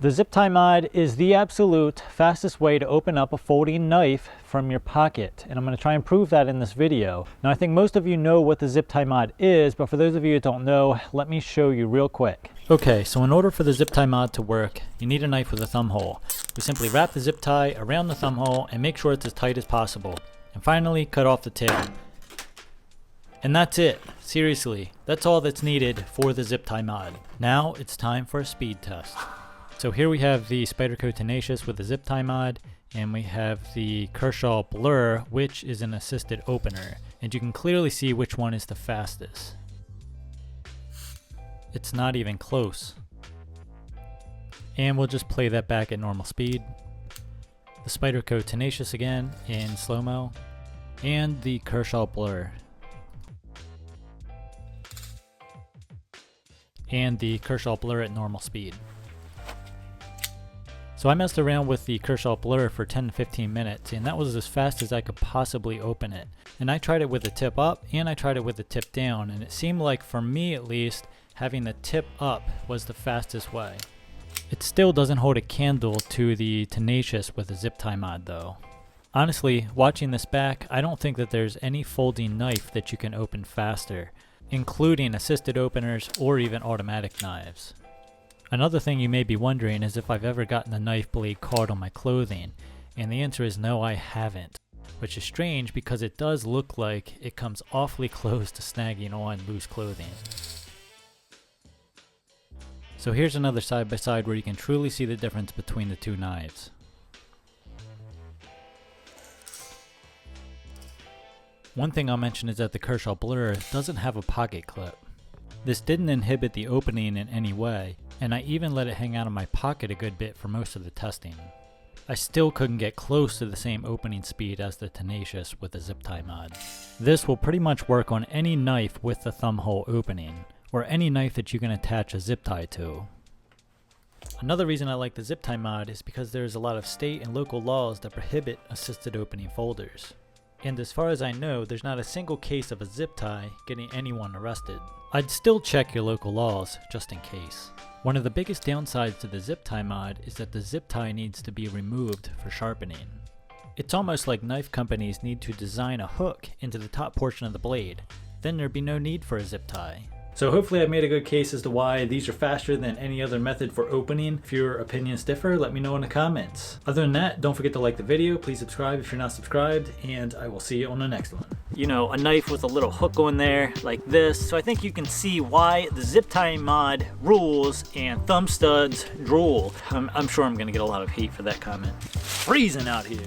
The zip tie mod is the absolute fastest way to open up a folding knife from your pocket, and I'm going to try and prove that in this video. Now I think most of you know what the zip tie mod is, but for those of you who don't know, let me show you real quick. Okay, so in order for the zip tie mod to work, you need a knife with a thumb hole. We simply wrap the zip tie around the thumb hole and make sure it's as tight as possible. And finally, cut off the tail. And that's it. Seriously, that's all that's needed for the zip tie mod. Now it's time for a speed test. So here we have the Spyderco Tenacious with the zip tie mod, and we have the Kershaw Blur, which is an assisted opener. And you can clearly see which one is the fastest. It's not even close. And we'll just play that back at normal speed. The Spyderco Tenacious again in slow-mo, and the Kershaw Blur. And the Kershaw Blur at normal speed. So I messed around with the Kershaw Blur for 10 to 15 minutes, and that was as fast as I could possibly open it. And I tried it with the tip up, and I tried it with the tip down, and it seemed like, for me at least, having the tip up was the fastest way. It still doesn't hold a candle to the Tenacious with the zip tie mod though. Honestly, watching this back, I don't think that there's any folding knife that you can open faster, including assisted openers or even automatic knives. Another thing you may be wondering is if I've ever gotten the knife blade caught on my clothing, and the answer is no, I haven't, which is strange because it does look like it comes awfully close to snagging on loose clothing. So here's another side by side where you can truly see the difference between the two knives. One thing I'll mention is that the Kershaw Blur doesn't have a pocket clip. This didn't inhibit the opening in any way, and I even let it hang out of my pocket a good bit for most of the testing. I still couldn't get close to the same opening speed as the Tenacious with the zip tie mod. This will pretty much work on any knife with the thumb hole opening, or any knife that you can attach a zip tie to. Another reason I like the zip tie mod is because there's a lot of state and local laws that prohibit assisted opening folders. And as far as I know, there's not a single case of a zip tie getting anyone arrested. I'd still check your local laws, just in case. One of the biggest downsides to the zip tie mod is that the zip tie needs to be removed for sharpening. It's almost like knife companies need to design a hook into the top portion of the blade, then there'd be no need for a zip tie. So hopefully I made a good case as to why these are faster than any other method for opening. If your opinions differ, let me know in the comments. Other than that, don't forget to like the video, please subscribe if you're not subscribed, and I will see you on the next one. You know, a knife with a little hook on there like this, so I think you can see why the zip tie mod rules and thumb studs drool. I'm sure I'm gonna get a lot of hate for that comment. Freezing out here.